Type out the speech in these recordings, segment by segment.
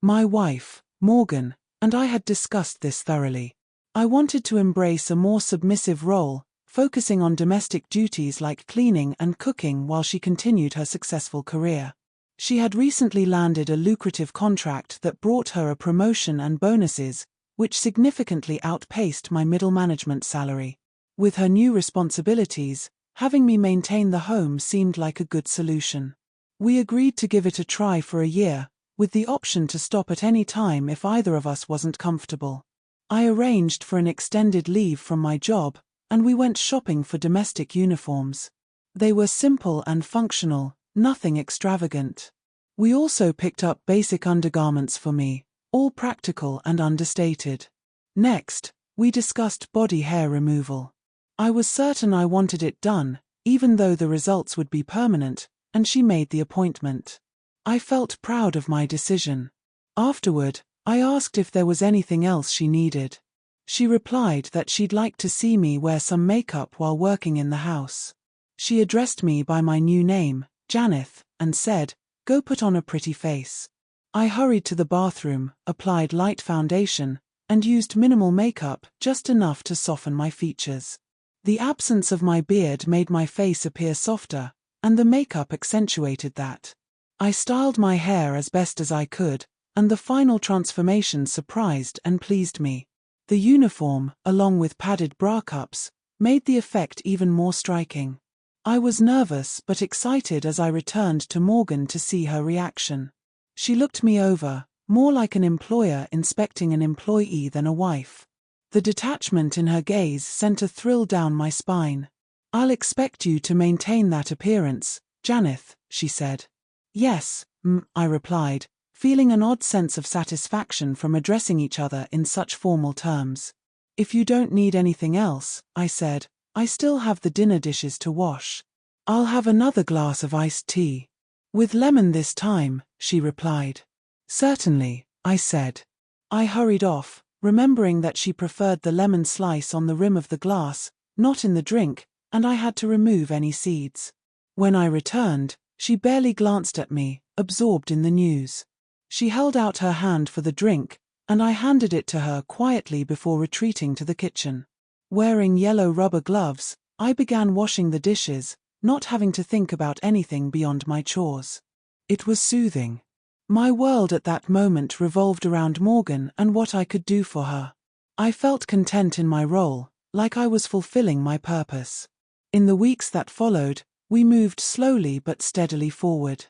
My wife, Morgan, and I had discussed this thoroughly. I wanted to embrace a more submissive role, focusing on domestic duties like cleaning and cooking while she continued her successful career. She had recently landed a lucrative contract that brought her a promotion and bonuses, which significantly outpaced my middle management salary. With her new responsibilities, having me maintain the home seemed like a good solution. We agreed to give it a try for a year, with the option to stop at any time if either of us wasn't comfortable. I arranged for an extended leave from my job, and we went shopping for domestic uniforms. They were simple and functional, nothing extravagant. We also picked up basic undergarments for me, all practical and understated. Next, we discussed body hair removal. I was certain I wanted it done, even though the results would be permanent, and she made the appointment. I felt proud of my decision. Afterward, I asked if there was anything else she needed. She replied that she'd like to see me wear some makeup while working in the house. She addressed me by my new name, Janeth, and said, "Go put on a pretty face." I hurried to the bathroom, applied light foundation, and used minimal makeup, just enough to soften my features. The absence of my beard made my face appear softer, and the makeup accentuated that. I styled my hair as best as I could, and the final transformation surprised and pleased me. The uniform, along with padded bra cups, made the effect even more striking. I was nervous but excited as I returned to Morgan to see her reaction. She looked me over, more like an employer inspecting an employee than a wife. The detachment in her gaze sent a thrill down my spine. "I'll expect you to maintain that appearance, Janeth," she said. "Yes, I replied, feeling an odd sense of satisfaction from addressing each other in such formal terms. "If you don't need anything else," I said, "I still have the dinner dishes to wash." "I'll have another glass of iced tea. With lemon this time," she replied. "Certainly," I said. I hurried off, remembering that she preferred the lemon slice on the rim of the glass, not in the drink, and I had to remove any seeds. When I returned, she barely glanced at me, absorbed in the news. She held out her hand for the drink, and I handed it to her quietly before retreating to the kitchen. Wearing yellow rubber gloves, I began washing the dishes, not having to think about anything beyond my chores. It was soothing. My world at that moment revolved around Morgan and what I could do for her. I felt content in my role, like I was fulfilling my purpose. In the weeks that followed, we moved slowly but steadily forward.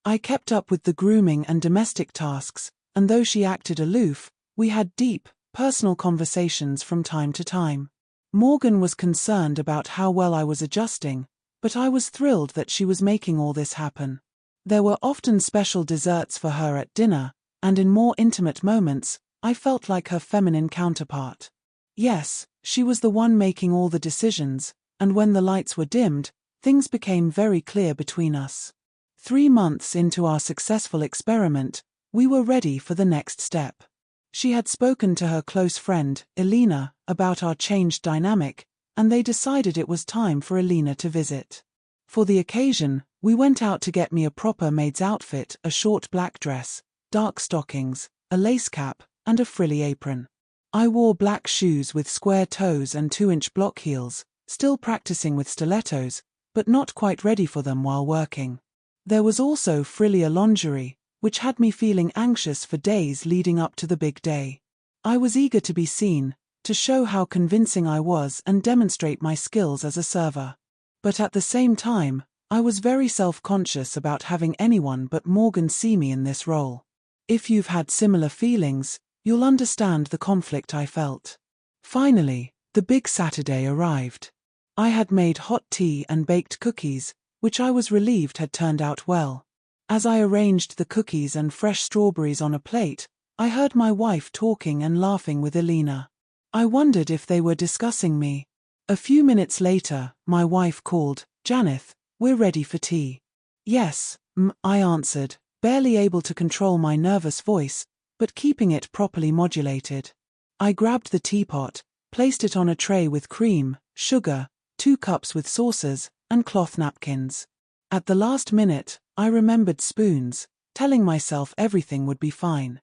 I kept up with the grooming and domestic tasks, and though she acted aloof, we had deep, personal conversations from time to time. Morgan was concerned about how well I was adjusting, but I was thrilled that she was making all this happen. There were often special desserts for her at dinner, and in more intimate moments, I felt like her feminine counterpart. Yes, she was the one making all the decisions, and when the lights were dimmed, things became very clear between us. 3 months into our successful experiment, we were ready for the next step. She had spoken to her close friend, Elena, about our changed dynamic, and they decided it was time for Elena to visit. For the occasion, we went out to get me a proper maid's outfit, a short black dress, dark stockings, a lace cap, and a frilly apron. I wore black shoes with square toes and 2-inch block heels, still practicing with stilettos, but not quite ready for them while working. There was also frillier lingerie, which had me feeling anxious for days leading up to the big day. I was eager to be seen, to show how convincing I was and demonstrate my skills as a server. But at the same time, I was very self-conscious about having anyone but Morgan see me in this role. If you've had similar feelings, you'll understand the conflict I felt. Finally, the big Saturday arrived. I had made hot tea and baked cookies, which I was relieved had turned out well. As I arranged the cookies and fresh strawberries on a plate, I heard my wife talking and laughing with Elena. I wondered if they were discussing me. A few minutes later, my wife called, "Janeth, we're ready for tea." "Yes, I answered, barely able to control my nervous voice, but keeping it properly modulated. I grabbed the teapot, placed it on a tray with cream, sugar, 2 cups with saucers, and cloth napkins. At the last minute, I remembered spoons, telling myself everything would be fine.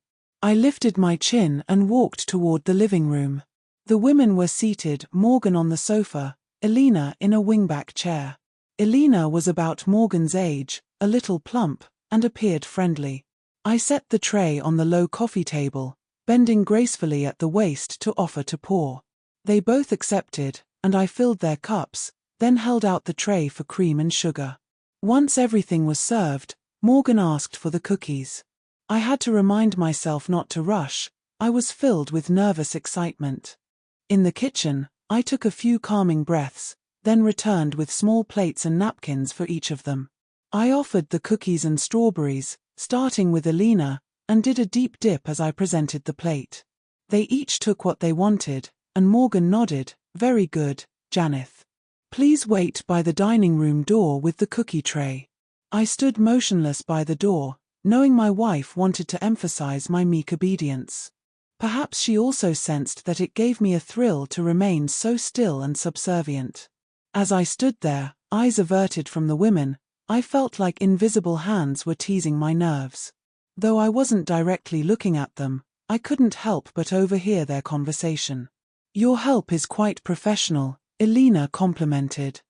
I lifted my chin and walked toward the living room. The women were seated, Morgan on the sofa, Elena in a wingback chair. Elena was about Morgan's age, a little plump, and appeared friendly. I set the tray on the low coffee table, bending gracefully at the waist to offer to pour. They both accepted, and I filled their cups, then held out the tray for cream and sugar. Once everything was served, Morgan asked for the cookies. I had to remind myself not to rush. I was filled with nervous excitement. In the kitchen, I took a few calming breaths, then returned with small plates and napkins for each of them. I offered the cookies and strawberries, starting with Elena, and did a deep dip as I presented the plate. They each took what they wanted, and Morgan nodded, "Very good, Janeth. Please wait by the dining room door with the cookie tray." I stood motionless by the door, knowing my wife wanted to emphasize my meek obedience. Perhaps she also sensed that it gave me a thrill to remain so still and subservient. As I stood there, eyes averted from the women, I felt like invisible hands were teasing my nerves. Though I wasn't directly looking at them, I couldn't help but overhear their conversation. "Your help is quite professional," Elena complimented.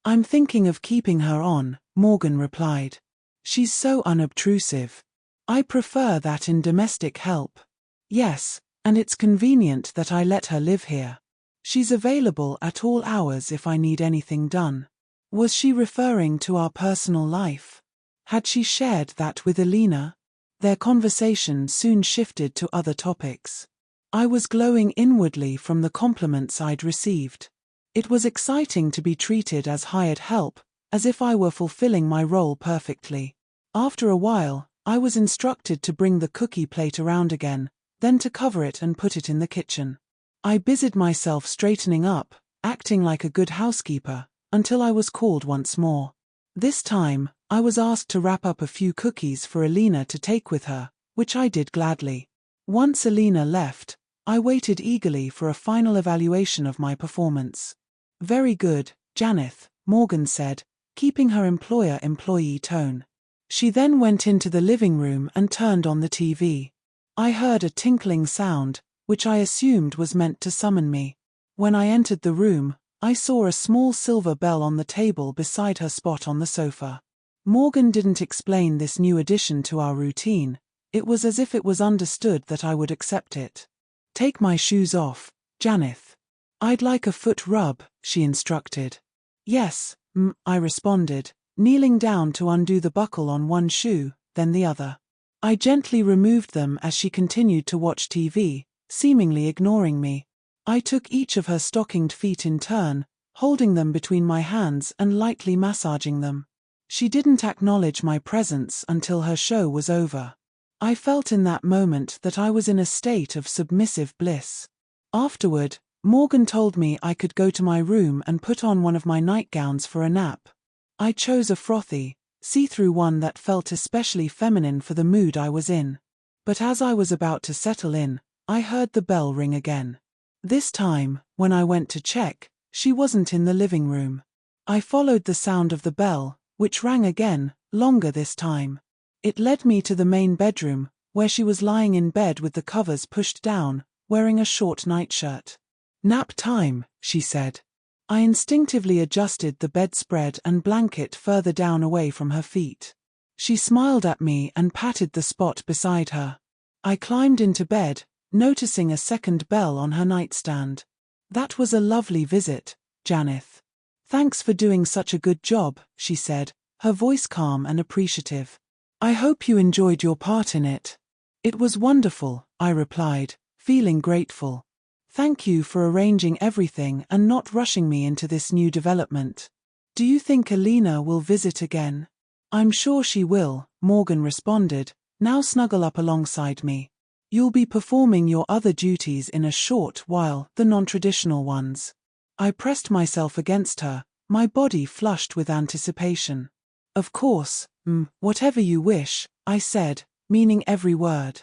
"I'm thinking of keeping her on," Morgan replied. "She's so unobtrusive. I prefer that in domestic help." "Yes, and it's convenient that I let her live here. She's available at all hours if I need anything done." Was she referring to our personal life? Had she shared that with Elena? Their conversation soon shifted to other topics. I was glowing inwardly from the compliments I'd received. It was exciting to be treated as hired help, as if I were fulfilling my role perfectly. After a while, I was instructed to bring the cookie plate around again, then to cover it and put it in the kitchen. I busied myself straightening up, acting like a good housekeeper, until I was called once more. This time, I was asked to wrap up a few cookies for Elena to take with her, which I did gladly. Once Elena left, I waited eagerly for a final evaluation of my performance. "Very good, Janeth," Morgan said, keeping her employer-employee tone. She then went into the living room and turned on the TV. I heard a tinkling sound, which I assumed was meant to summon me. When I entered the room, I saw a small silver bell on the table beside her spot on the sofa. Morgan didn't explain this new addition to our routine. It was as if it was understood that I would accept it. "Take my shoes off, Janeth. I'd like a foot rub," she instructed. "Yes, I responded, kneeling down to undo the buckle on one shoe, then the other. I gently removed them as she continued to watch TV, seemingly ignoring me. I took each of her stockinged feet in turn, holding them between my hands and lightly massaging them. She didn't acknowledge my presence until her show was over. I felt in that moment that I was in a state of submissive bliss. Afterward, Morgan told me I could go to my room and put on one of my nightgowns for a nap. I chose a frothy, see-through one that felt especially feminine for the mood I was in. But as I was about to settle in, I heard the bell ring again. This time, when I went to check, she wasn't in the living room. I followed the sound of the bell, which rang again, longer this time. It led me to the main bedroom, where she was lying in bed with the covers pushed down, wearing a short nightshirt. "Nap time," she said. I instinctively adjusted the bedspread and blanket further down away from her feet. She smiled at me and patted the spot beside her. I climbed into bed, noticing a second bell on her nightstand. "That was a lovely visit, Janeth. Thanks for doing such a good job," she said, her voice calm and appreciative. "I hope you enjoyed your part in it." "It was wonderful," I replied, feeling grateful. "Thank you for arranging everything and not rushing me into this new development. Do you think Elena will visit again?" "I'm sure she will," Morgan responded, "now snuggle up alongside me. You'll be performing your other duties in a short while, the non-traditional ones." I pressed myself against her, my body flushed with anticipation. "Of course, whatever you wish," I said, meaning every word.